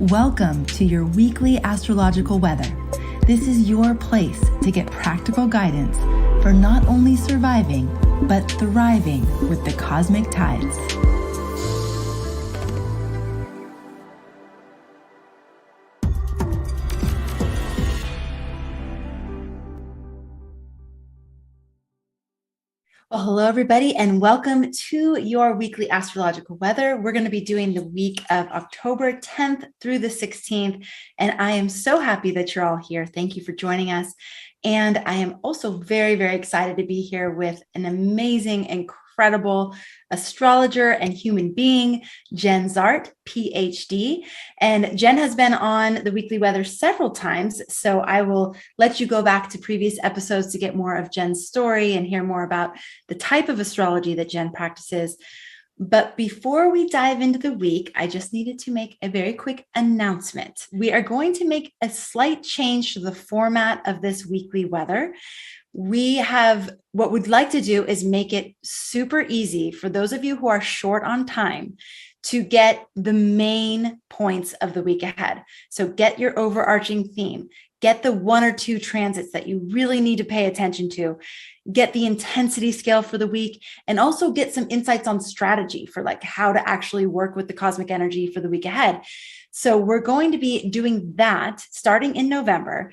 Welcome to your weekly astrological weather. This is your place to get practical guidance for not only surviving, but thriving with the cosmic tides. Well, hello, everybody, and welcome to your weekly astrological weather. We're going to be doing the week of October 10th through the 16th, and I am so happy that you're all here. Thank you for joining us. And I am also very, very excited to be here with an amazing, incredible astrologer and human being, Jenn Zahrt, PhD. And Jenn has been on the weekly weather several times, so I will let you go back to previous episodes to get more of Jenn's story and hear more about the type of astrology that Jenn practices. But before we dive into the week, I just needed to make a very quick announcement. We are going to make a slight change to the format of this weekly weather. What we'd like to do is make it super easy for those of you who are short on time to get the main points of the week ahead. So get your overarching theme, get the one or two transits that you really need to pay attention to, get the intensity scale for the week, and also get some insights on strategy for like how to actually work with the cosmic energy for the week ahead. So we're going to be doing that starting in November.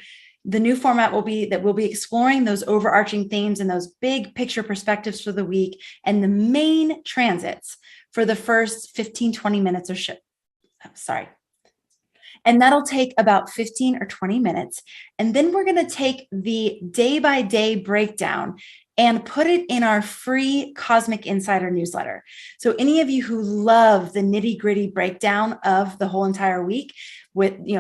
The new format will be that we'll be exploring those overarching themes and those big picture perspectives for the week and the main transits for the first 15, 20 minutes or so. And that'll take about 15 or 20 minutes. And then we're going to take the day-by-day breakdown and put it in our free Cosmic Insider newsletter. So any of you who love the nitty-gritty breakdown of the whole entire week,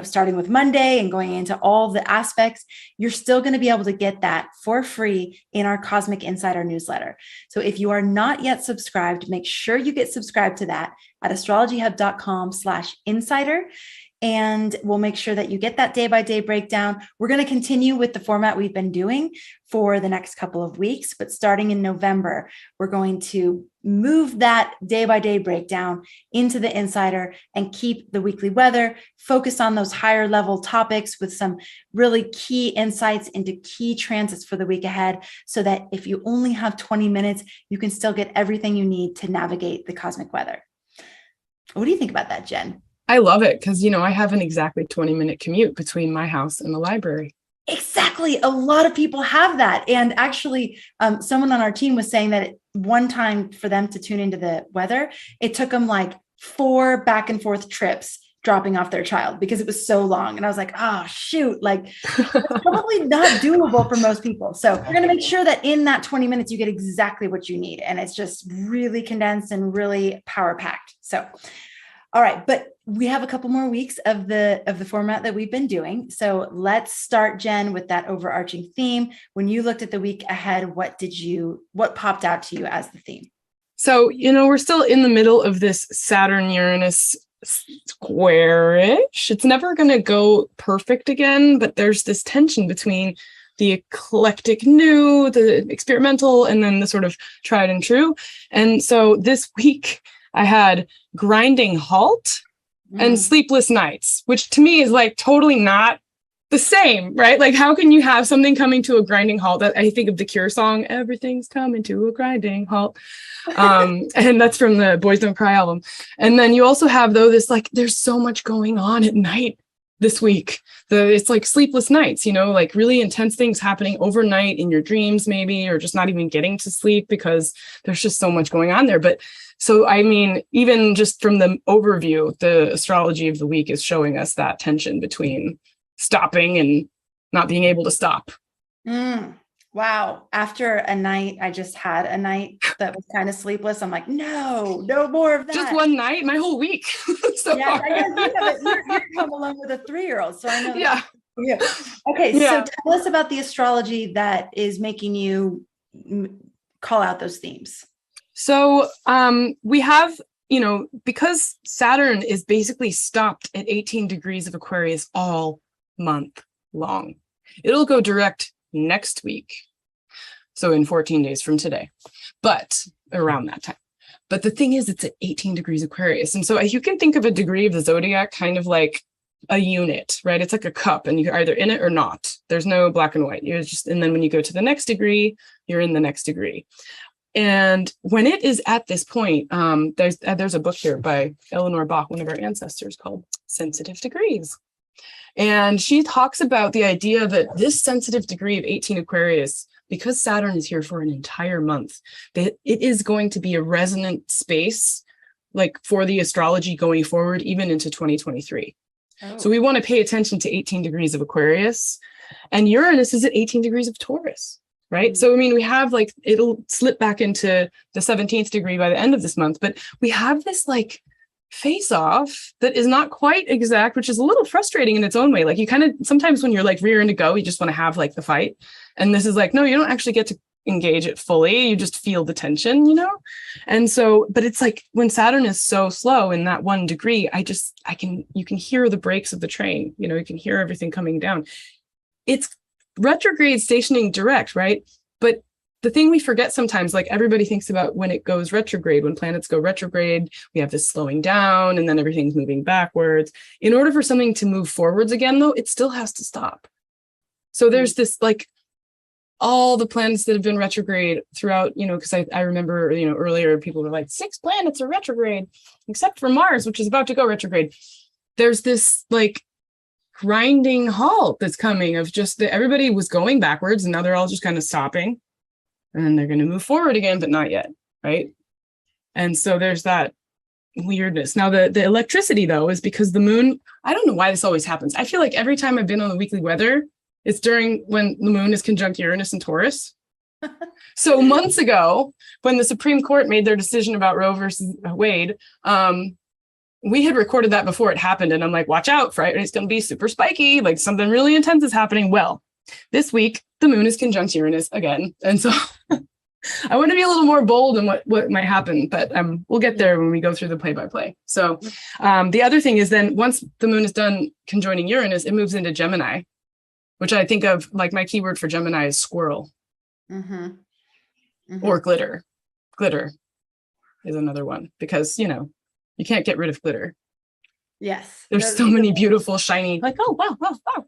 starting with Monday and going into all the aspects, you're still going to be able to get that for free in our Cosmic Insider newsletter. So if you are not yet subscribed, make sure you get subscribed to that at astrologyhub.com/insider. And we'll make sure that you get that day-by-day breakdown. We're going to continue with the format we've been doing for the next couple of weeks, but starting in November, we're going to move that day-by-day breakdown into the Insider and keep the weekly weather, focus on those higher level topics with some really key insights into key transits for the week ahead, so that if you only have 20 minutes, you can still get everything you need to navigate the cosmic weather. What do you think about that, Jenn? I love it because, I have an exactly 20-minute commute between my house and the library. Exactly. A lot of people have that. And actually, someone on our team was saying that one time for them to tune into the weather, it took them like 4 back and forth trips dropping off their child because it was so long. And I was like, oh, shoot, like it's probably not doable for most people. So we're going to make sure that in that 20 minutes, you get exactly what you need. And it's just really condensed and really power packed. So, all right. But we have a couple more weeks of the format that we've been doing. So let's start, Jenn, with that overarching theme. When you looked at the week ahead, what popped out to you as the theme? So, we're still in the middle of this Saturn-Uranus square-ish. It's never going to go perfect again, but there's this tension between the eclectic new, the experimental, and then the sort of tried and true. And so this week I had Grinding Halt and Sleepless nights, which to me is like totally not the same, right? Like, how can you have something coming to a grinding halt? That I think of the Cure song, "Everything's coming to a grinding halt," and that's from the Boys Don't Cry album. And then you also have there's so much going on at night this week. It's like sleepless nights, like really intense things happening overnight in your dreams, maybe, or just not even getting to sleep because there's just so much going on there. But so, even just from the overview, the astrology of the week is showing us that tension between stopping and not being able to stop. Wow. After a night, I just had a night that was kind of sleepless. I'm like, no more of that. Just one night, my whole week. Yeah, you're home alone with a 3-year-old. So I know. Yeah. Okay. Yeah. So tell us about the astrology that is making you call out those themes. So we have, because Saturn is basically stopped at 18 degrees of Aquarius all month long. It'll go direct next week. So in 14 days from today, but around that time. But the thing is, it's at 18 degrees Aquarius. And so you can think of a degree of the zodiac kind of like a unit, right? It's like a cup and you're either in it or not. There's no black and white. You're just, and then when you go to the next degree, you're in the next degree. And when it is at this point, there's a book here by Eleanor Bach, one of our ancestors, called Sensitive Degrees. And she talks about the idea that this sensitive degree of 18 Aquarius, because Saturn is here for an entire month, that it is going to be a resonant space like for the astrology going forward, even into 2023. Oh. So we want to pay attention to 18 degrees of Aquarius, and Uranus is at 18 degrees of Taurus, right? Mm-hmm. So, I mean, we have like, it'll slip back into the 17th degree by the end of this month, but we have this like face off that is not quite exact, which is a little frustrating in its own way. Like you kind of, sometimes when you're like rearing to go, you just want to have like the fight. And this is like, no, you don't actually get to engage it fully. You just feel the tension, you know? And so, but it's like when Saturn is so slow in that 1 degree, you can hear the brakes of the train, you know, you can hear everything coming down. It's retrograde stationing direct, right? But the thing we forget sometimes, like everybody thinks about when it goes retrograde, when planets go retrograde, we have this slowing down and then everything's moving backwards. In order for something to move forwards again, though, it still has to stop. So there's this like, all the planets that have been retrograde throughout, you know, because I remember, you know, earlier people were like 6 planets are retrograde, except for Mars, which is about to go retrograde. There's this like grinding halt that's coming of just that everybody was going backwards and now they're all just kind of stopping and then they're going to move forward again, but not yet, right? And so there's that weirdness. Now the electricity though is because the moon, I don't know why this always happens. I feel like every time I've been on the weekly weather, it's during when the moon is conjunct Uranus and Taurus. So months ago, when the Supreme Court made their decision about Roe versus Wade, we had recorded that before it happened. And I'm like, watch out, Friday, it's going to be super spiky. Like something really intense is happening. Well, this week, the moon is conjunct Uranus again. And so I want to be a little more bold in what might happen, but we'll get there when we go through the play-by-play. So the other thing is then once the moon is done conjoining Uranus, it moves into Gemini, which I think of like my keyword for Gemini is squirrel. Mm-hmm. Mm-hmm. Or glitter. Glitter is another one because, you know, you can't get rid of glitter. Yes. There's so many beautiful, shiny, like, oh, wow, wow, wow.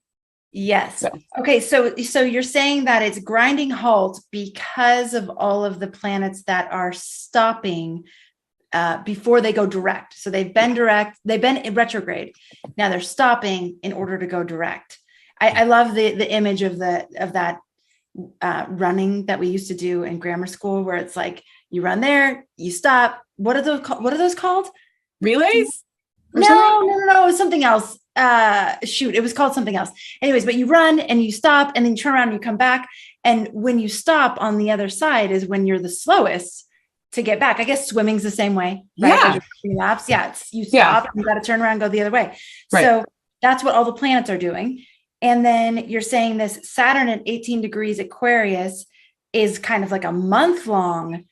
Yes. So. Okay. So you're saying that it's grinding halt because of all of the planets that are stopping before they go direct. So they've been direct, they've been in retrograde. Now they're stopping in order to go direct. I love the image of that running that we used to do in grammar school, where it's like you run there, you stop. What are those called? Relays? No, it was something else. It was called something else. Anyways, but you run and you stop and then you turn around and you come back. And when you stop on the other side is when you're the slowest to get back. I guess swimming's the same way, right? Yeah. Laps. Yeah. You stop, and you got to turn around, go the other way. Right. So that's what all the planets are doing. And then you're saying this Saturn at 18 degrees Aquarius is kind of like a month-long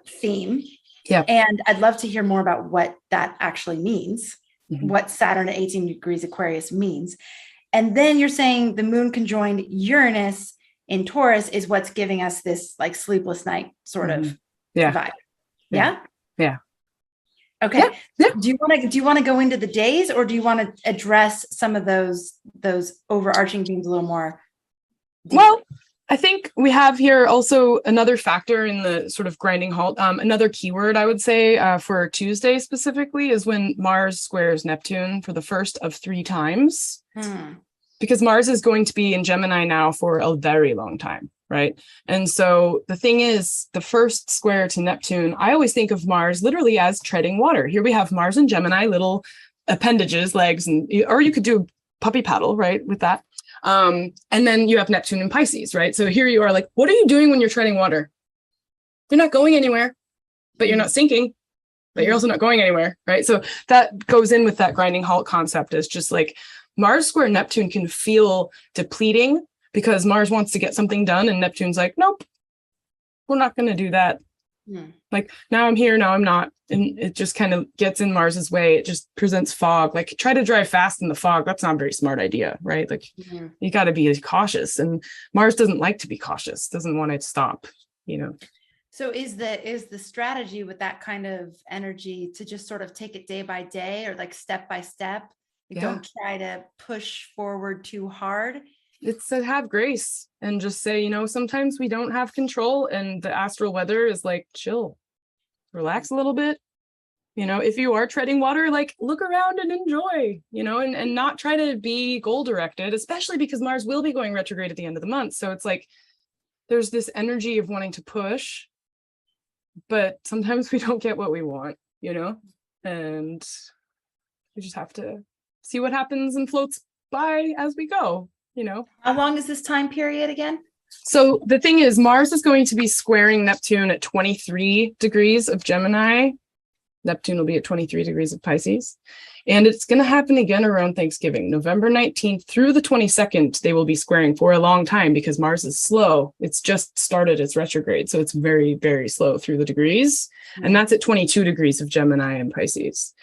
theme. Yeah. And I'd love to hear more about what that actually means, what Saturn at 18 degrees Aquarius means. And then you're saying the moon conjoined Uranus in Taurus is what's giving us this like sleepless night sort of vibe. Yeah. Yeah. Okay. Yeah. Do you want to go into the days, or do you want to address some of those overarching themes a little more deeply? Well, I think we have here also another factor in the sort of grinding halt. Another keyword I would say for Tuesday specifically is when Mars squares Neptune for the first of 3 times. Because Mars is going to be in Gemini now for a very long time, right? And so the thing is, the first square to Neptune, I always think of Mars literally as treading water. Here we have Mars and Gemini, little appendages, legs, or you could do puppy paddle, right, with that. And then you have Neptune and Pisces, right? So here you are like, what are you doing when you're treading water? You're not going anywhere, but you're not sinking, but you're also not going anywhere, right? So that goes in with that grinding halt concept as just like Mars square Neptune can feel depleting because Mars wants to get something done and Neptune's like, nope, we're not going to do that. Like now I'm here, now I'm not. And it just kind of gets in Mars's way. It just presents fog. Like try to drive fast in the fog. That's not a very smart idea, right? Like you got to be cautious, and Mars doesn't like to be cautious, doesn't want to stop, you know? So is the strategy with that kind of energy to just sort of take it day by day or like step by step Don't try to push forward too hard. It's to have grace and just say, you know, sometimes we don't have control, and the astral weather is like, chill, relax a little bit. You know, if you are treading water, like look around and enjoy, you know, and not try to be goal directed, especially because Mars will be going retrograde at the end of the month. So it's like, there's this energy of wanting to push, but sometimes we don't get what we want, you know, and we just have to see what happens and floats by as we go, you know. How long is this time period again? So the thing is, Mars is going to be squaring Neptune at 23 degrees of Gemini. Neptune will be at 23 degrees of Pisces. And it's going to happen again around Thanksgiving, November 19th through the 22nd. They will be squaring for a long time because Mars is slow. It's just started its retrograde. So it's very, very slow through the degrees. And that's at 22 degrees of Gemini and Pisces.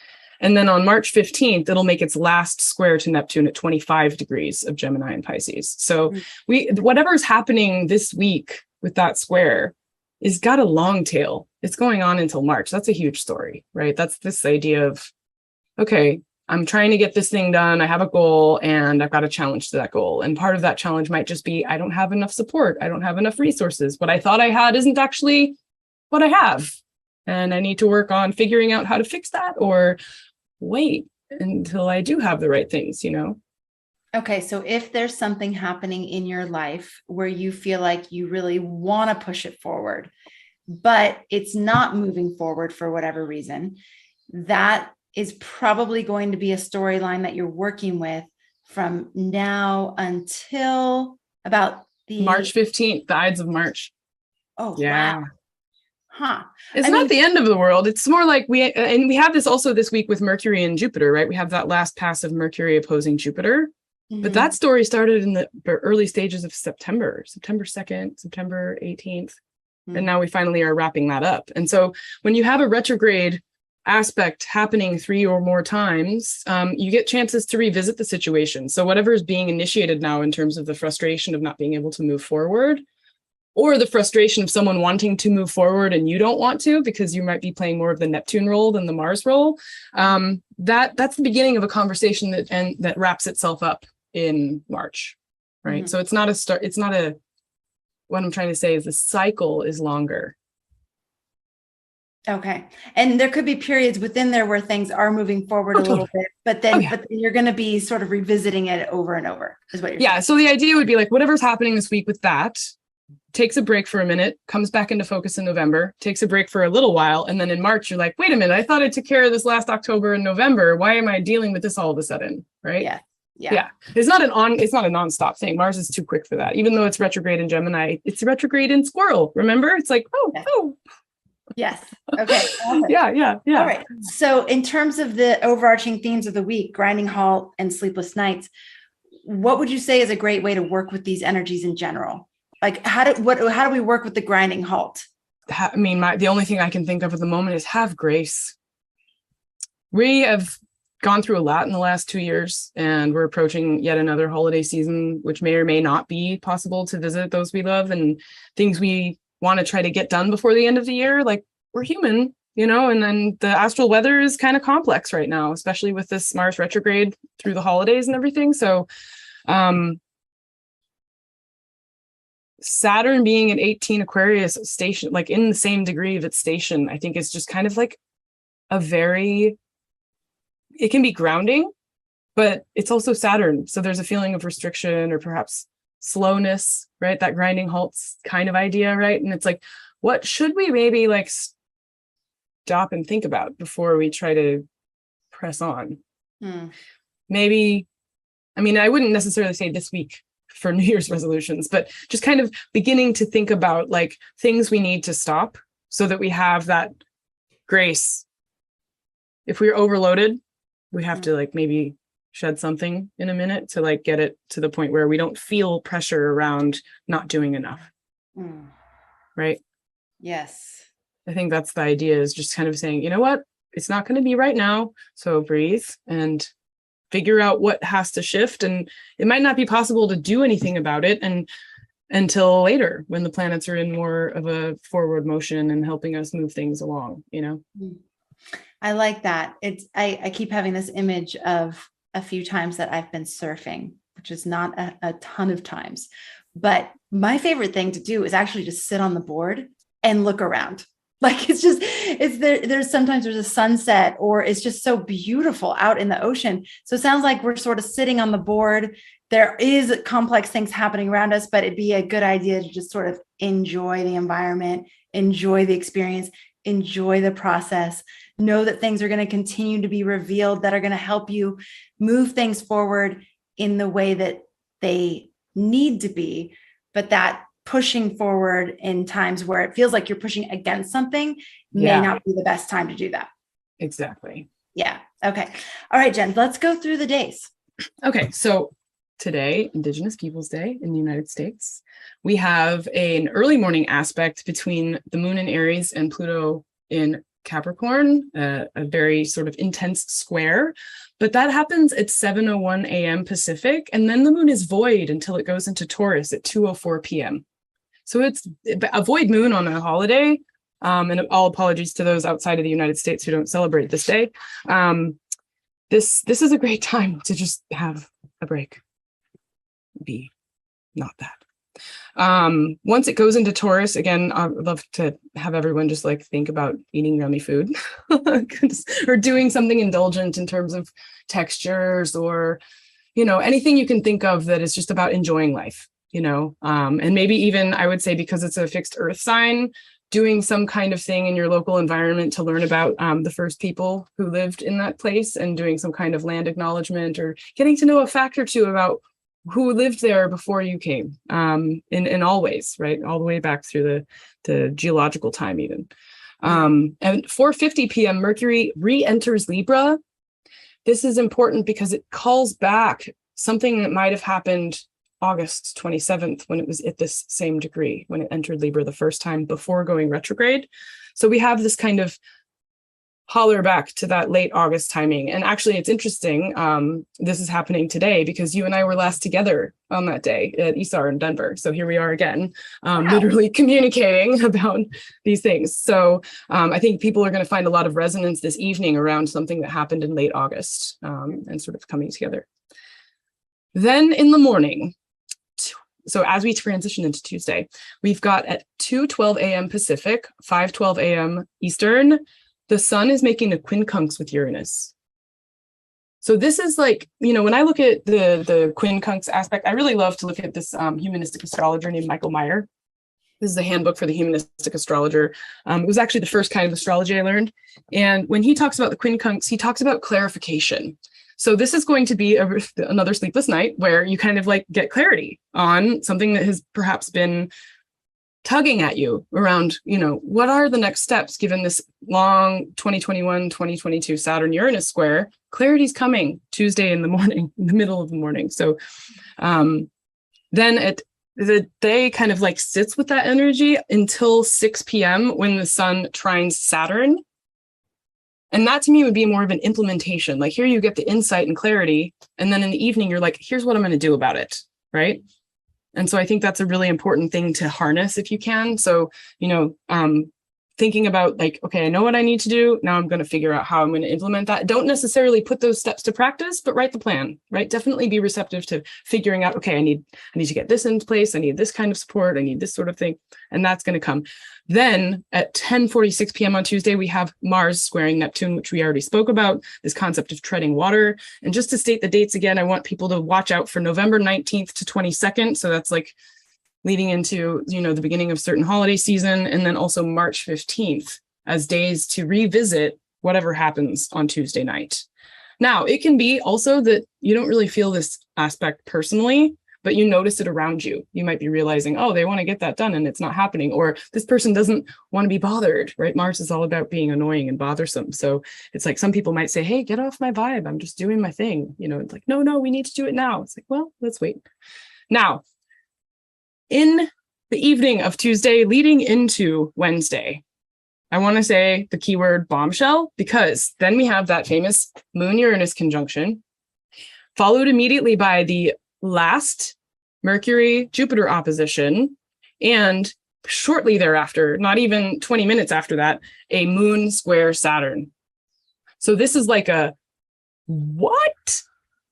And then on March 15th, it'll make its last square to Neptune at 25 degrees of Gemini and Pisces. So whatever's happening this week with that square is got a long tail. It's going on until March. That's a huge story, right? That's this idea of, okay, I'm trying to get this thing done. I have a goal and I've got a challenge to that goal. And part of that challenge might just be, I don't have enough support. I don't have enough resources. What I thought I had isn't actually what I have. And I need to work on figuring out how to fix that, or wait until I do have the right things, you know? Okay. So if there's something happening in your life where you feel like you really want to push it forward, but it's not moving forward for whatever reason, that is probably going to be a storyline that you're working with from now until about the March 15th, the Ides of March. Oh, yeah. Wow. Huh. It's not the end of the world. It's more like we have this also this week with Mercury and Jupiter, right? We have that last pass of Mercury opposing Jupiter. But that story started in the early stages of September 2nd, September 18th. And now we finally are wrapping that up. And so when you have a retrograde aspect happening 3 or more times, you get chances to revisit the situation. So whatever is being initiated now in terms of the frustration of not being able to move forward, or the frustration of someone wanting to move forward and you don't want to because you might be playing more of the Neptune role than the Mars role, that's the beginning of a conversation that wraps itself up in March, right? So it's not a start. It's not a, what I'm trying to say is the cycle is longer. Okay. And there could be periods within there where things are moving forward a little bit, but then you're going to be sort of revisiting it over and over is what you're saying. So the idea would be like, whatever's happening this week with that takes a break for a minute, comes back into focus in November, takes a break for a little while. And then in March, you're like, wait a minute, I thought I took care of this last October and November. Why am I dealing with this all of a sudden? Right. Yeah. It's not a nonstop thing. Mars is too quick for that. Even though it's retrograde in Gemini, it's retrograde in Squirrel. Remember? It's like, Yes. Okay. Awesome. Yeah. All right. So in terms of the overarching themes of the week, Grinding Halt and Sleepless Nights, what would you say is a great way to work with these energies in general? Like how do we work with the Grinding Halt? I mean, the only thing I can think of at the moment is have grace. We have gone through a lot in the last 2 years, and we're approaching yet another holiday season, which may or may not be possible to visit those we love and things we want to try to get done before the end of the year. Like, we're human, you know, and then the astral weather is kind of complex right now, especially with this Mars retrograde through the holidays and everything. So Saturn being an 18 Aquarius station, like in the same degree of its station, I think is just kind of like it can be grounding, but it's also Saturn. So there's a feeling of restriction or perhaps slowness, right? That grinding halts kind of idea, right? And it's like, what should we maybe like stop and think about before we try to press on? Maybe, I mean, I wouldn't necessarily say this week for New Year's resolutions, but just kind of beginning to think about like things we need to stop so that we have that grace. If we're overloaded, we have to like maybe shed something in a minute to like get it to the point where we don't feel pressure around not doing enough. Right? Yes. I think that's the idea, is just kind of saying, you know what, it's not going to be right now. So breathe and figure out what has to shift. And it might not be possible to do anything about it until later when the planets are in more of a forward motion and helping us move things along, you know? I like that. I keep having this image of a few times that I've been surfing, which is not a ton of times. But my favorite thing to do is actually just sit on the board and look around. Like there's sometimes there's a sunset, or it's just so beautiful out in the ocean. So it sounds like we're sort of sitting on the board. There is complex things happening around us, but it'd be a good idea to just sort of enjoy the environment, enjoy the experience, enjoy the process, know that things are going to continue to be revealed that are going to help you move things forward in the way that they need to be, but that pushing forward in times where it feels like you're pushing against something may not be the best time to do that. Exactly. Yeah. Okay. All right, Jen, let's go through the days. Okay. So today, Indigenous Peoples Day in the United States, we have an early morning aspect between the moon in Aries and Pluto in Capricorn, a very sort of intense square, but that happens at 7:01 a.m. Pacific, and then the moon is void until it goes into Taurus at 2:04 p.m. So it's a void moon on a holiday, and all apologies to those outside of the United States who don't celebrate this day. This is a great time to just have a break. Be not that. Once it goes into Taurus, again, I would love to have everyone just like think about eating yummy food or doing something indulgent in terms of textures, or, anything you can think of that is just about enjoying life, and maybe even, I would say, because it's a fixed earth sign, doing some kind of thing in your local environment to learn about the first people who lived in that place, and doing some kind of land acknowledgement, or getting to know a fact or two about who lived there before you came, in all ways, right? All the way back through the geological time even. And 4:50 p.m., Mercury re-enters Libra. This is important because it calls back something that might have happened August 27th when it was at this same degree, when it entered Libra the first time before going retrograde. So we have this kind of holler back to that late August timing. And actually, it's interesting. This is happening today because you and I were last together on that day at ESAR in Denver. So here we are again, literally communicating about these things. So I think people are going to find a lot of resonance this evening around something that happened in late August, and sort of coming together. Then in the morning, so as we transition into Tuesday, we've got at 2:12 a.m. Pacific, 5:12 a.m. Eastern, the sun is making a quincunx with Uranus. So this is like, when I look at the quincunx aspect, I really love to look at this humanistic astrologer named Michael Meyer. This is a handbook for the humanistic astrologer. It was actually the first kind of astrology I learned. And when he talks about the quincunx, he talks about clarification. So this is going to be another sleepless night where you kind of like get clarity on something that has perhaps been tugging at you around, what are the next steps given this long 2021-2022 Saturn-Uranus square. Clarity's coming Tuesday in the morning, in the middle of the morning. So then the day kind of like sits with that energy until 6 p.m. when the sun trines Saturn. And that to me would be more of an implementation. Like here you get the insight and clarity. And then in the evening, you're like, here's what I'm going to do about it. Right. And so I think that's a really important thing to harness if you can. So, thinking about like, okay, I know what I need to do. Now I'm going to figure out how I'm going to implement that. Don't necessarily put those steps to practice, but write the plan, right? Definitely be receptive to figuring out, okay, I need to get this into place. I need this kind of support. I need this sort of thing. And that's going to come. Then at 10:46 p.m. on Tuesday, we have Mars squaring Neptune, which we already spoke about, this concept of treading water. And just to state the dates again, I want people to watch out for November 19th to 22nd. So that's like leading into, the beginning of certain holiday season, and then also March 15th as days to revisit whatever happens on Tuesday night. Now, it can be also that you don't really feel this aspect personally, but you notice it around you. You might be realizing, oh, they want to get that done and it's not happening, or this person doesn't want to be bothered, right? Mars is all about being annoying and bothersome. So it's like some people might say, hey, get off my vibe. I'm just doing my thing. It's like, no, we need to do it now. It's like, well, let's wait. Now, in the evening of Tuesday leading into Wednesday, I want to say the keyword bombshell, because then we have that famous Moon-Uranus conjunction, followed immediately by the last Mercury-Jupiter opposition, and shortly thereafter, not even 20 minutes after that, a Moon square Saturn. So this is like a, what?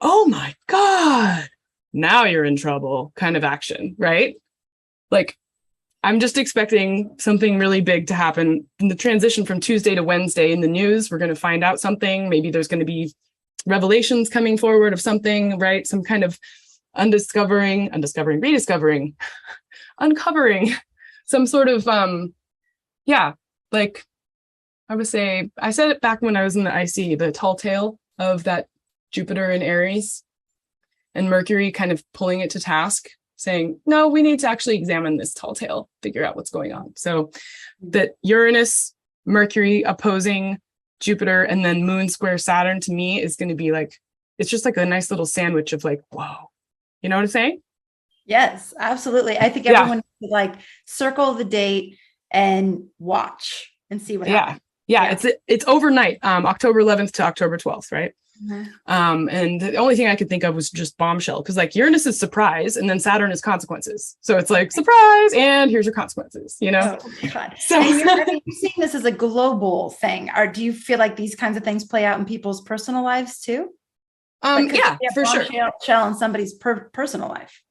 oh my God, now you're in trouble kind of action, right? Like, I'm just expecting something really big to happen in the transition from Tuesday to Wednesday in the news. We're going to find out something. Maybe there's going to be revelations coming forward of something, right? Some kind of uncovering some sort of, like I would say, I said it back when I was in the IC, the tall tale of that Jupiter in Aries and Mercury kind of pulling it to task, saying, no, we need to actually examine this tall tale, figure out what's going on. So that Uranus, Mercury opposing Jupiter, and then Moon square Saturn to me is going to be like, it's just like a nice little sandwich of like, whoa, you know what I'm saying? Yes, absolutely. I think everyone should like circle the date and watch and see what happens. Yeah. It's overnight, October 11th to October 12th, right? Mm-hmm. And the only thing I could think of was just bombshell, because like Uranus is surprise and then Saturn is consequences. So it's like surprise and here's your consequences, you know? Oh, God. So you're seeing this as a global thing. Or do you feel like these kinds of things play out in people's personal lives too? Like, yeah, for sure. Shell in somebody's personal life.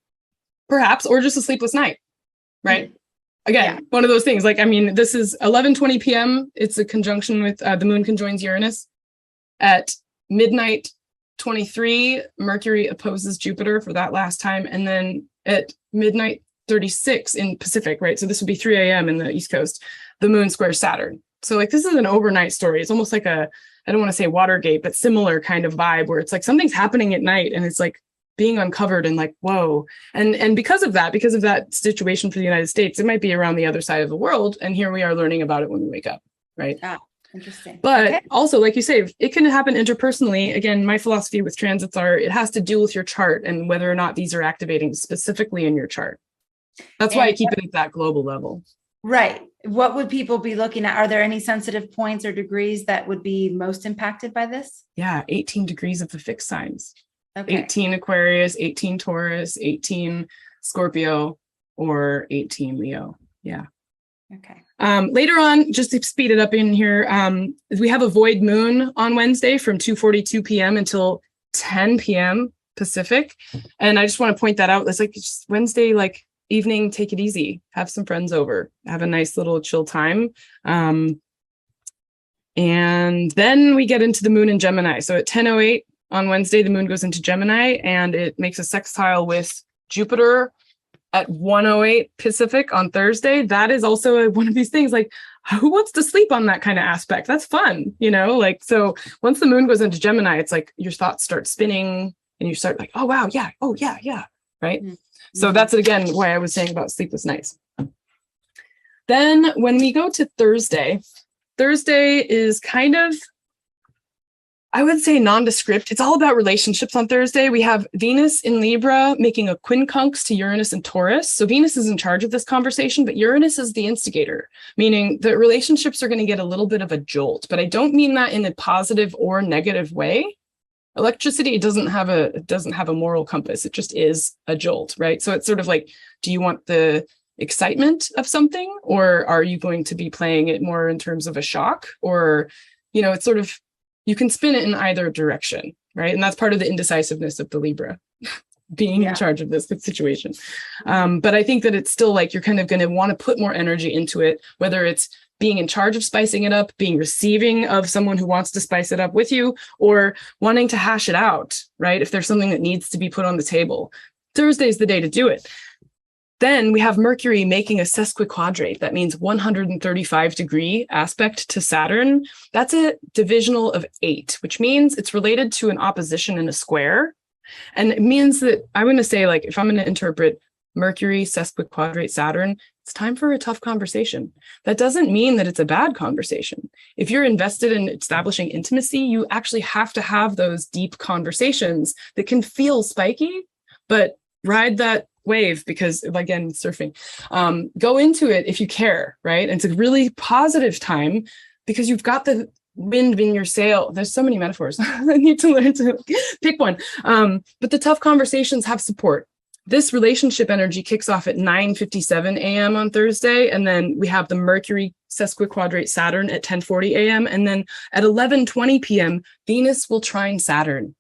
Perhaps, or just a sleepless night, right? Mm-hmm. Again, one of those things. Like, I mean, this is 11:20 p.m. It's a conjunction with the moon conjoins Uranus. At midnight 23, Mercury opposes Jupiter for that last time. And then at midnight 36 in Pacific, right? So this would be 3 a.m. in the East Coast, the moon squares Saturn. So like, this is an overnight story. It's almost like I don't want to say Watergate, but similar kind of vibe where it's like something's happening at night and it's like being uncovered and like, whoa. And because of that situation for the United States, it might be around the other side of the world. And here we are learning about it when we wake up, right? Ah, interesting. But also, like you say, it can happen interpersonally. Again, my philosophy with transits it has to do with your chart and whether or not these are activating specifically in your chart. That's why I keep it at that global level. Right. What would people be looking at? Are there any sensitive points or degrees that would be most impacted by this? Yeah, 18 degrees of the fixed signs. Okay. 18 Aquarius, 18 Taurus, 18 Scorpio, or 18 Leo. Yeah. Okay. Later on, just to speed it up in here, we have a void moon on Wednesday from 2:42 p.m. until 10 p.m. Pacific. And I just want to point that out. It's like just Wednesday, like evening, take it easy, have some friends over, have a nice little chill time. And then we get into the moon in Gemini. So at 10:08 on Wednesday, the moon goes into Gemini and it makes a sextile with Jupiter at 1:08 Pacific on Thursday. That is also one of these things like, who wants to sleep on that kind of aspect? That's fun, you know? Like, so once the moon goes into Gemini, it's like your thoughts start spinning and you start like, oh, wow, yeah, oh, yeah, yeah, right? Mm-hmm. So that's, again, why I was saying about sleepless nights. Then when we go to Thursday is kind of, I would say nondescript. It's all about relationships on Thursday. We have Venus in Libra making a quincunx to Uranus and Taurus. So Venus is in charge of this conversation, but Uranus is the instigator, meaning the relationships are going to get a little bit of a jolt, but I don't mean that in a positive or negative way. Electricity doesn't have a moral compass. It just is a jolt, right? So it's sort of like, do you want the excitement of something, or are you going to be playing it more in terms of a shock? Or, you know, it's sort of, you can spin it in either direction, right? And that's part of the indecisiveness of the Libra being in charge of this situation. But I think that it's still like, you're kind of going to want to put more energy into it, whether it's being in charge of spicing it up, being receiving of someone who wants to spice it up with you, or wanting to hash it out, right? If there's something that needs to be put on the table, Thursday's the day to do it. Then we have Mercury making a sesquiquadrate. That means 135-degree aspect to Saturn. That's a divisional of 8, which means it's related to an opposition in a square. And it means that I'm going to say, like, if I'm going to interpret Mercury sesquiquadrate Saturn, it's time for a tough conversation. That doesn't mean that it's a bad conversation. If you're invested in establishing intimacy, you actually have to have those deep conversations that can feel spiky, but ride that wave, because again, surfing, go into it if you care, right? And it's a really positive time because you've got the wind in your sail. There's so many metaphors. I need to learn to pick one. But the tough conversations have support. This relationship energy kicks off at 9:57 a.m. on Thursday. And then we have the Mercury sesquiquadrate Saturn at 10:40 a.m. And then at 11:20 p.m., Venus will trine Saturn.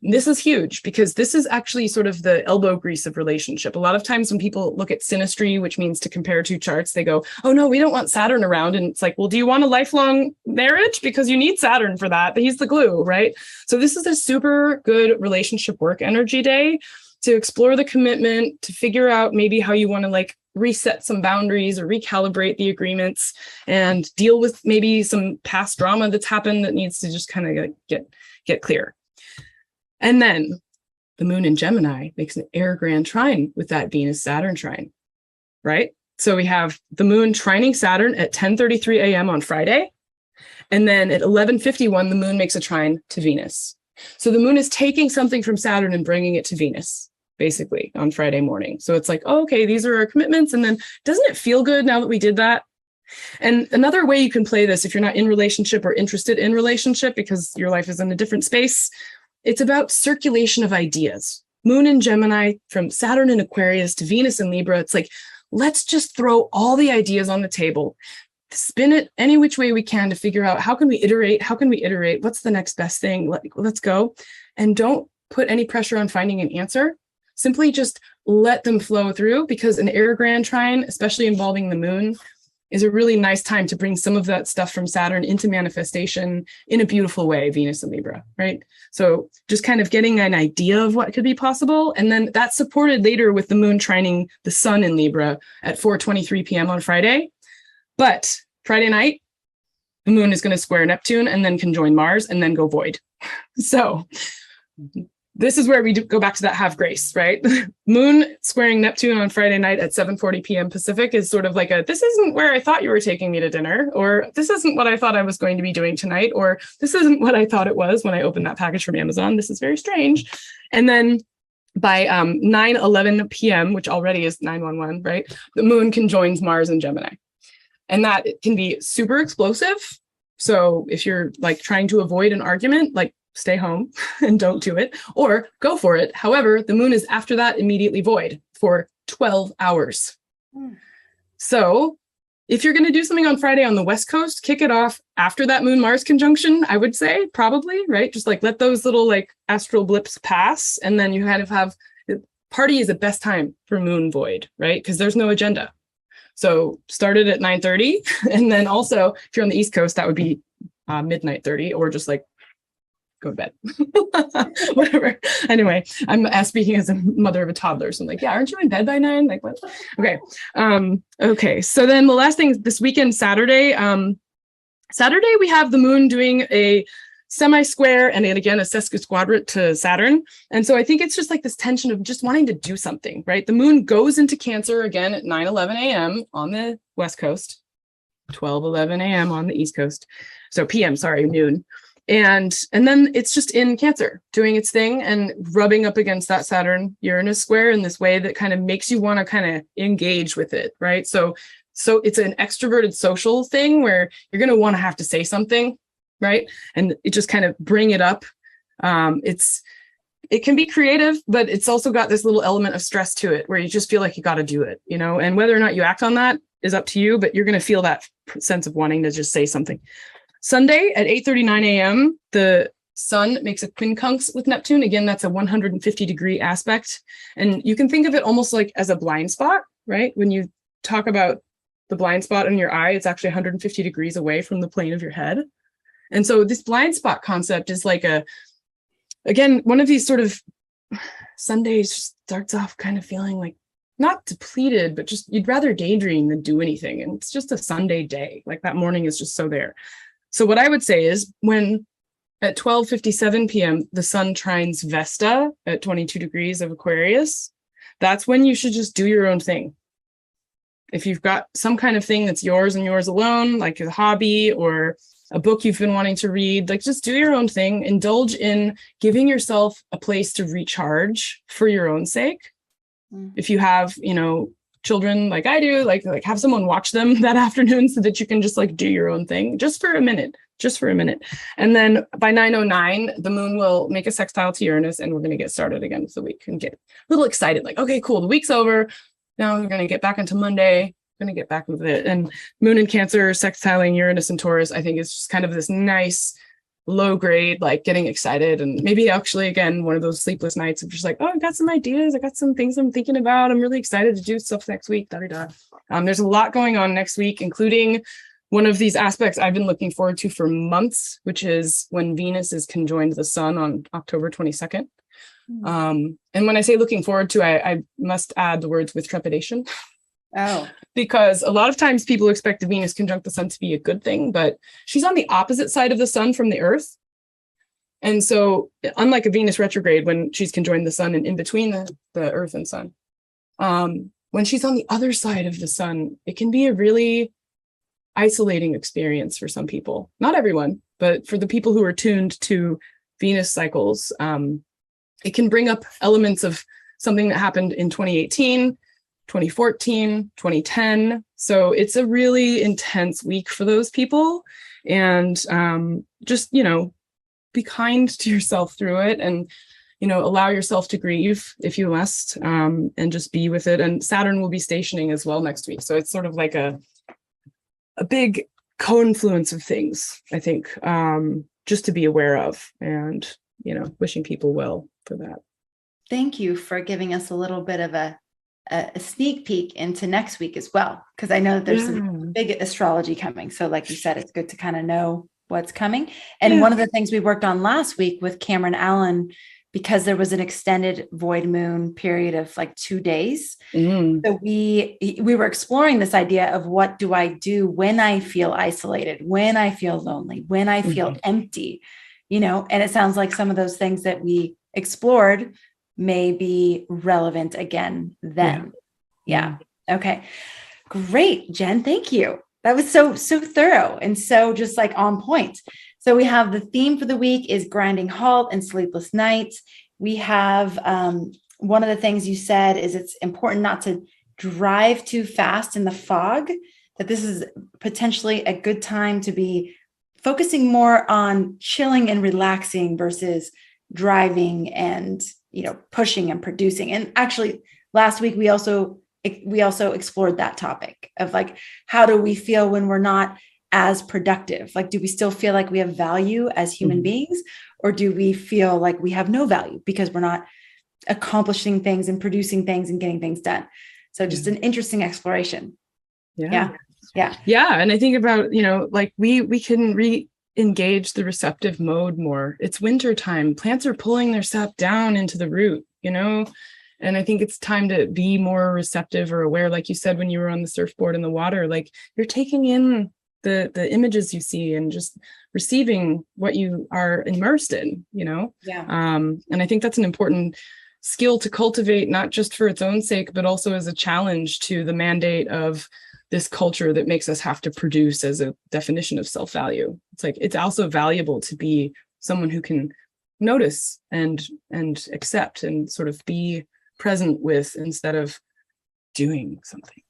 This is huge because this is actually sort of the elbow grease of relationship. A lot of times when people look at synastry, which means to compare two charts, they go, oh no, we don't want Saturn around. And it's like, well, do you want a lifelong marriage? Because you need Saturn for that. But he's the glue, right? So this is a super good relationship work energy day to explore the commitment, to figure out maybe how you want to like reset some boundaries or recalibrate the agreements and deal with maybe some past drama that's happened that needs to just kind of get clear. And then the moon in Gemini makes an air grand trine with that Venus-Saturn trine, right? So we have the moon trining Saturn at 10:33 a.m. on Friday. And then at 11:51, the moon makes a trine to Venus. So the moon is taking something from Saturn and bringing it to Venus, basically, on Friday morning. So it's like, oh, okay, these are our commitments. And then doesn't it feel good now that we did that? And another way you can play this, if you're not in relationship or interested in relationship because your life is in a different space, it's about circulation of ideas. Moon in Gemini, from Saturn in Aquarius to Venus in Libra, it's like, let's just throw all the ideas on the table, spin it any which way we can to figure out how can we iterate? How can we iterate? What's the next best thing? Let's go. And don't put any pressure on finding an answer. Simply just let them flow through, because an air grand trine, especially involving the moon, is a really nice time to bring some of that stuff from Saturn into manifestation in a beautiful way, Venus and Libra, right? So just kind of getting an idea of what could be possible. And then that's supported later with the moon trining the sun in Libra at 4:23 p.m. on Friday. But Friday night, the moon is going to square Neptune and then conjoin Mars and then go void. So this is where we go back to that have grace, right? Moon squaring Neptune on Friday night at 7:40 p.m. Pacific is sort of like this isn't where I thought you were taking me to dinner, or this isn't what I thought I was going to be doing tonight, or this isn't what I thought it was when I opened that package from Amazon. This is very strange. And then by 9:11 p.m., which already is 911, right? The moon conjoins Mars and Gemini. And that can be super explosive. So if you're like trying to avoid an argument, like stay home and don't do it, or go for it. However, the moon is after that immediately void for 12 hours. So if you're going to do something on Friday on the West Coast, kick it off after that moon Mars conjunction, I would say, probably, right? Just like let those little like astral blips pass. And then you kind of have party is the best time for moon void, right? Because there's no agenda. So start it at 9:30. And then also if you're on the East Coast, that would be midnight 30, or just like go to bed, whatever. Anyway, I'm speaking as a mother of a toddler. So I'm like, yeah, aren't you in bed by 9? Like what? Okay. Okay. So then the last thing this weekend, Saturday, we have the moon doing a semi-square and again, a sesquisquadrate to Saturn. And so I think it's just like this tension of just wanting to do something, right? The moon goes into Cancer again at 9:11 a.m. on the West Coast, 12:11 a.m. on the East Coast. So PM, sorry, noon. And then it's just in Cancer doing its thing and rubbing up against that Saturn Uranus square in this way that kind of makes you want to kind of engage with it, right? So it's an extroverted social thing where you're going to want to have to say something, right? And it just kind of bring it up. It can be creative, but it's also got this little element of stress to it where you just feel like you got to do it, and whether or not you act on that is up to you, but you're going to feel that sense of wanting to just say something. Sunday at 8:39 a.m., the sun makes a quincunx with Neptune. Again, that's a 150-degree aspect. And you can think of it almost like as a blind spot, right? When you talk about the blind spot in your eye, it's actually 150 degrees away from the plane of your head. And so this blind spot concept is like again, one of these sort of Sundays starts off kind of feeling like not depleted, but just you'd rather daydream than do anything. And it's just a Sunday day. Like that morning is just so there. So what I would say is when at 12:57 p.m., the sun trines Vesta at 22 degrees of Aquarius, that's when you should just do your own thing. If you've got some kind of thing that's yours and yours alone, like a hobby or a book you've been wanting to read, like just do your own thing, indulge in giving yourself a place to recharge for your own sake. If you have, children like I do, like have someone watch them that afternoon so that you can just like do your own thing just for a minute. And then by 9:09, the moon will make a sextile to Uranus and we're going to get started again with the week and get a little excited. Like, okay, cool. The week's over. Now we're going to get back into Monday. Going to get back with it. And moon in Cancer, sextiling Uranus and Taurus, I think is just kind of this nice, low grade, like getting excited, and maybe actually, again, one of those sleepless nights of just like, oh, I got some ideas, I got some things I'm thinking about, I'm really excited to do stuff next week. There's a lot going on next week, including one of these aspects I've been looking forward to for months, which is when Venus is conjoined the sun on October 22nd. And when I say looking forward to, I must add the words with trepidation. Oh, because a lot of times people expect the Venus conjunct the sun to be a good thing, but she's on the opposite side of the sun from the Earth. And so unlike a Venus retrograde, when she's conjoined the sun and in between the Earth and sun, when she's on the other side of the sun, it can be a really isolating experience for some people. Not everyone, but for the people who are tuned to Venus cycles, it can bring up elements of something that happened in 2018, 2014, 2010. So it's a really intense week for those people. And just, be kind to yourself through it, and, allow yourself to grieve if you must, and just be with it. And Saturn will be stationing as well next week. So it's sort of like a big confluence of things, I think, just to be aware of, and, wishing people well for that. Thank you for giving us a little bit of a sneak peek into next week as well, because I know that there's some big astrology coming. So like you said, it's good to kind of know what's coming. And one of the things we worked on last week with Cameron Allen, because there was an extended void moon period of like 2 days. So we were exploring this idea of what do I do when I feel isolated, when I feel lonely, when I feel empty, and it sounds like some of those things that we explored may be relevant again then. Yeah. Okay. Great, Jenn. Thank you. That was so thorough and so just like on point. So we have the theme for the week is grinding halt and sleepless nights. We have one of the things you said is it's important not to drive too fast in the fog, that this is potentially a good time to be focusing more on chilling and relaxing versus driving and pushing and producing. And actually last week we also explored that topic of like, how do we feel when we're not as productive? Like, do we still feel like we have value as human beings, or do we feel like we have no value because we're not accomplishing things and producing things and getting things done? So just an interesting exploration. Yeah. And I think about, like we can re-engage the receptive mode more. It's winter time. Plants are pulling their sap down into the root, and I think it's time to be more receptive or aware. Like you said, when you were on the surfboard in the water, like you're taking in the images you see and just receiving what you are immersed in, and I think that's an important skill to cultivate, not just for its own sake, but also as a challenge to the mandate of this culture that makes us have to produce as a definition of self-value. It's like, it's also valuable to be someone who can notice and accept and sort of be present with instead of doing something.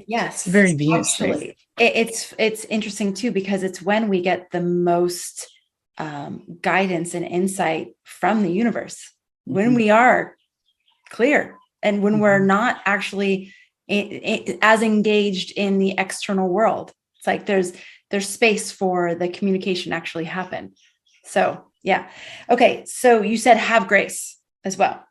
Yes, very Venus. Actually, it's interesting too, because it's when we get the most guidance and insight from the universe, when we are clear and when we're not actually as engaged in the external world. It's like there's space for the communication actually happen. So yeah. Okay. So you said have grace as well.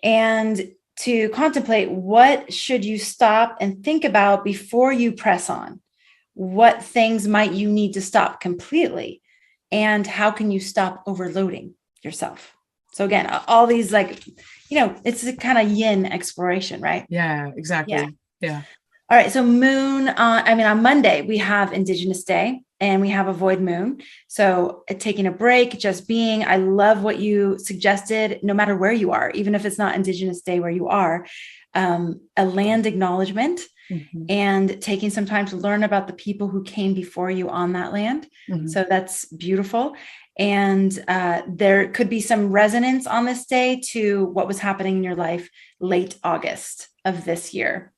And to contemplate, what should you stop and think about before you press on? What things might you need to stop completely? And how can you stop overloading yourself? So again, all these it's a kind of yin exploration, right? Yeah, exactly. Yeah. All right. So on Monday, we have Indigenous Day and we have a void moon. So taking a break, just being, I love what you suggested, no matter where you are, even if it's not Indigenous Day where you are, a land acknowledgement and taking some time to learn about the people who came before you on that land. So that's beautiful. And there could be some resonance on this day to what was happening in your life late August of this year.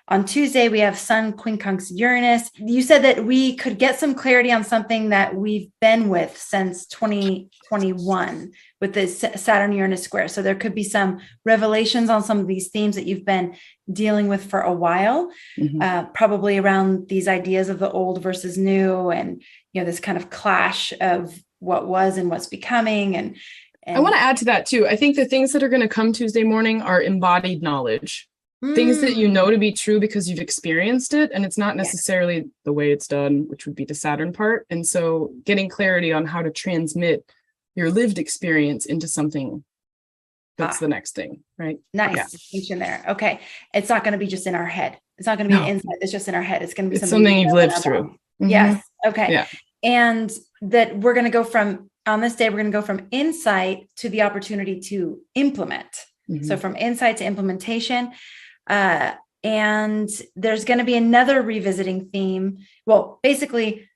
On Tuesday, we have Sun quincunx Uranus. You said that we could get some clarity on something that we've been with since 2021 with this Saturn-Uranus square. So there could be some revelations on some of these themes that you've been dealing with for a while, probably around these ideas of the old versus new, and this kind of clash of what was and what's becoming. And I want to add to that too. I think the things that are going to come Tuesday morning are embodied knowledge, things that you know to be true because you've experienced it. And it's not necessarily the way it's done, which would be the Saturn part. And so getting clarity on how to transmit your lived experience into something that's the next thing, right? Nice distinction there. Okay. It's not going to be just in our head. It's not going to be an insight that's just in our head. It's going to be something you've lived through. Yes. Okay. Yeah. And that we're going to go from, on this day, we're going to go from insight to the opportunity to implement. So from insight to implementation. And there's going to be another revisiting theme. Well, basically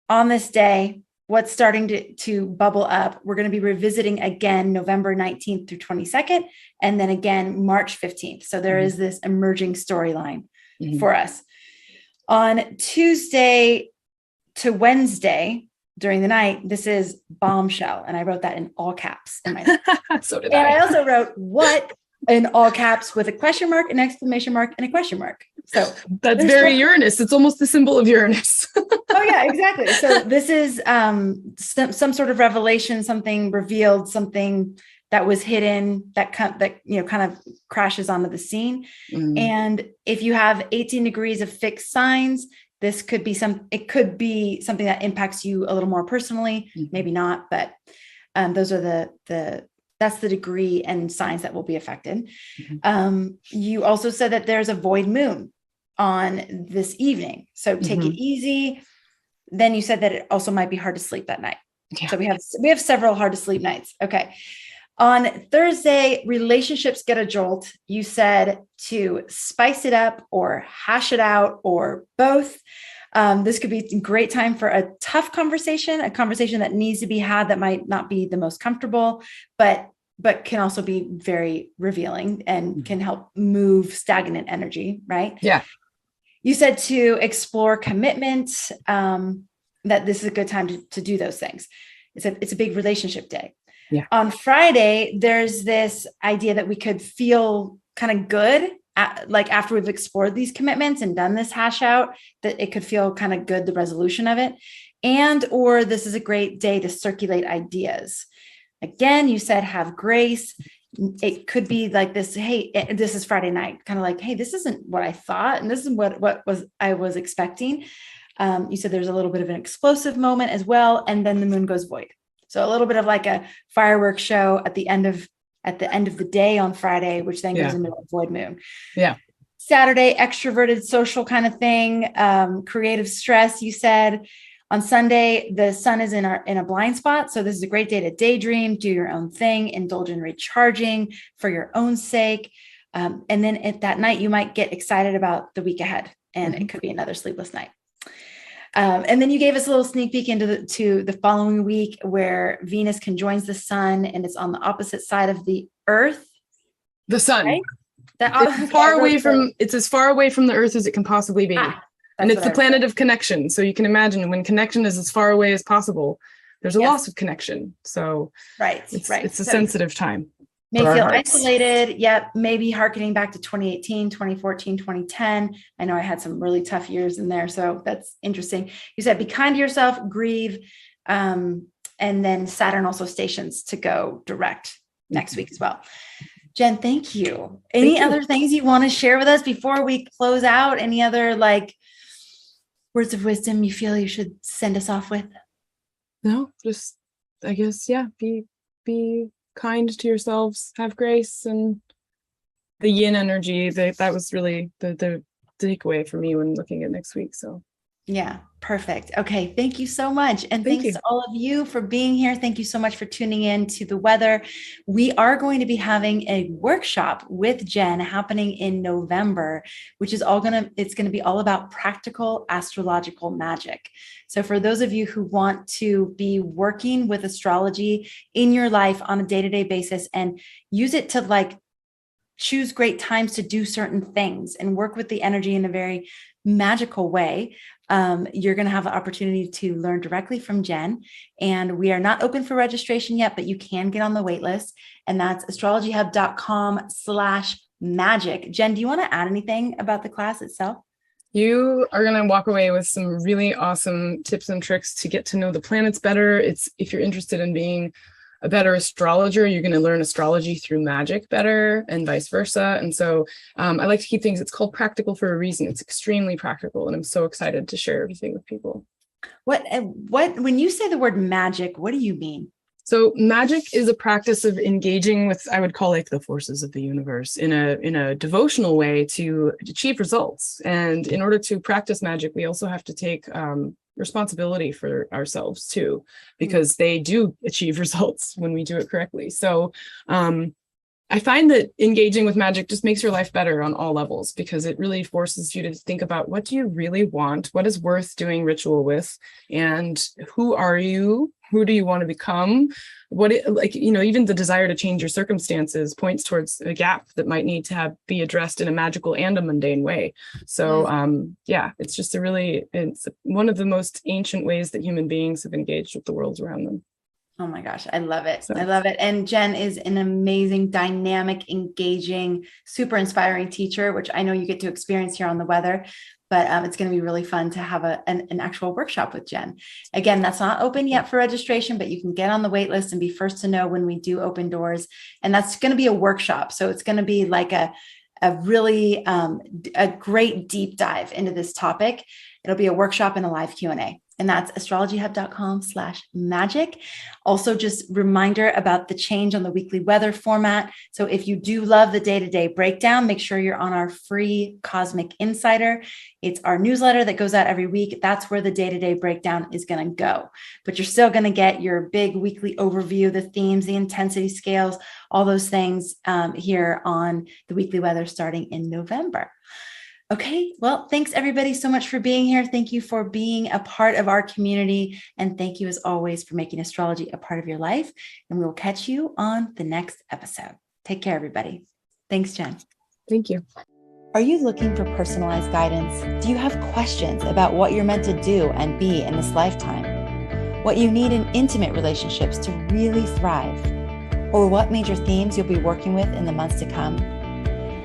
on this day, what's starting to bubble up, we're going to be revisiting again November 19th through 22nd, and then again March 15th. So there is this emerging storyline for us. On Tuesday to Wednesday during the night, this is bombshell. And I wrote that in all caps in my notes. So did I. And I also wrote what in all caps with a question mark, an exclamation mark, and a question mark. So that's very Uranus. It's almost the symbol of Uranus. Oh yeah, exactly. So this is some sort of revelation, something revealed, something that was hidden, that kind of crashes onto the scene. And if you have 18 degrees of fixed signs, this could be it could be something that impacts you a little more personally, maybe not, but those are that's the degree and signs that will be affected. You also said that there's a void moon on this evening. So take it easy. Then you said that it also might be hard to sleep that night. Yeah. So we have several hard to sleep nights. Okay. On Thursday, relationships get a jolt. You said to spice it up or hash it out or both. This could be a great time for a tough conversation, a conversation that needs to be had that might not be the most comfortable, but can also be very revealing and can help move stagnant energy, right? Yeah. You said to explore commitment, that this is a good time to do those things. It's a big relationship day. Yeah. On Friday, there's this idea that we could feel kind of good, like after we've explored these commitments and done this hash out, that it could feel kind of good, the resolution of it. Or this is a great day to circulate ideas. Again, you said have grace. It could be like this, hey, this is Friday night, kind of like, hey, this isn't what I thought. And this is what I was expecting. You said there's a little bit of an explosive moment as well. And then the moon goes void. So a little bit of like a fireworks show at the end of the day on Friday, which then goes into a void moon. Yeah. Saturday, extroverted social kind of thing, creative stress, you said. On Sunday, the sun is in a blind spot. So this is a great day to daydream, do your own thing, indulge in recharging for your own sake. And then at that night, you might get excited about the week ahead, and it could be another sleepless night. And then you gave us a little sneak peek into the following week, where Venus conjoins the sun, and it's on the opposite side of the Earth. The sun. Right? It's as far away from the Earth as it can possibly be. And it's the planet of connection. So you can imagine when connection is as far away as possible, there's a loss of connection. So it's a sensitive time. May feel isolated. Yep. Maybe hearkening back to 2018, 2014, 2010. I know I had some really tough years in there. So that's interesting. You said, be kind to yourself, grieve. And then Saturn also stations to go direct next week as well. Jenn, thank you. Any other things you want to share with us before we close out? Any other words of wisdom you feel you should send us off with? No, just, I guess, be kind to yourselves, have grace, and the yin energy. That was really the takeaway for me when looking at next week. So yeah, perfect. Okay. Thank you so much. And thanks to all of you for being here. Thank you so much for tuning in to the weather. We are going to be having a workshop with Jenn happening in November, which is it's going to be all about practical astrological magic. So for those of you who want to be working with astrology in your life on a day-to-day basis and use it to choose great times to do certain things and work with the energy in a very magical way, you're going to have the opportunity to learn directly from Jenn. And we are not open for registration yet, but you can get on the wait list. And that's astrologyhub.com/magic. Jenn, do you want to add anything about the class itself? You are going to walk away with some really awesome tips and tricks to get to know the planets better. If you're interested in being a better astrologer, you're going to learn astrology through magic better and vice versa. And so I like to keep things, it's called practical for a reason. It's extremely practical. And I'm so excited to share everything with people. When you say the word magic, what do you mean? So magic is a practice of engaging with, I would call like the forces of the universe in a devotional way to achieve results. And in order to practice magic, we also have to take responsibility for ourselves too, because they do achieve results when we do it correctly. So I find that engaging with magic just makes your life better on all levels, because it really forces you to think about, what do you really want? What is worth doing ritual with? And who are you? Who do you want to become? Even the desire to change your circumstances points towards a gap that might need to be addressed in a magical and a mundane way. So it's just it's one of the most ancient ways that human beings have engaged with the world around them. Oh my gosh, I love it. I love it. And Jenn is an amazing, dynamic, engaging, super inspiring teacher, which I know you get to experience here on the weather. But it's going to be really fun to have an actual workshop with Jenn. Again, that's not open yet for registration, but you can get on the wait list and be first to know when we do open doors. And that's going to be a workshop. So it's going to be like a really a great deep dive into this topic. It'll be a workshop and a live Q&A. And that's astrologyhub.com/magic. Also, just reminder about the change on the weekly weather format. So if you do love the day-to-day breakdown, make sure you're on our free Cosmic Insider. It's our newsletter that goes out every week. That's where the day-to-day breakdown is going to go. But you're still going to get your big weekly overview, the themes, the intensity scales, all those things here on the weekly weather starting in November. Okay, well, thanks everybody so much for being here. Thank you for being a part of our community. And thank you as always for making astrology a part of your life. And we will catch you on the next episode. Take care, everybody. Thanks, Jenn. Thank you. Are you looking for personalized guidance? Do you have questions about what you're meant to do and be in this lifetime? What you need in intimate relationships to really thrive? Or what major themes you'll be working with in the months to come?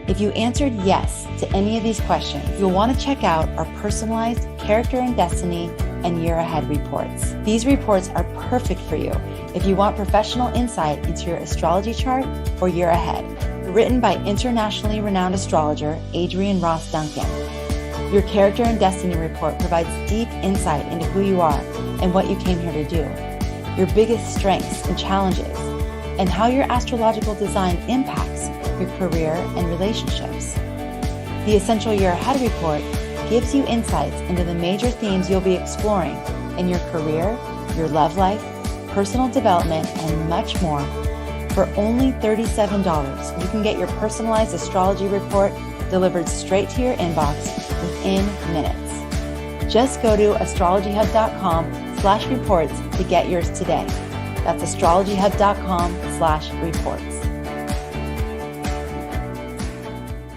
If you answered yes to any of these questions, you'll want to check out our personalized character and destiny and year ahead reports. These reports are perfect for you if you want professional insight into your astrology chart or year ahead. Written by internationally renowned astrologer Adrian Ross Duncan. Your character and destiny report provides deep insight into who you are and what you came here to do, your biggest strengths and challenges, and how your astrological design impacts your career and relationships. The Essential Year Ahead Report gives you insights into the major themes you'll be exploring in your career, your love life, personal development, and much more. For only $37, you can get your personalized astrology report delivered straight to your inbox within minutes. Just go to astrologyhub.com/reports to get yours today. That's astrologyhub.com/reports.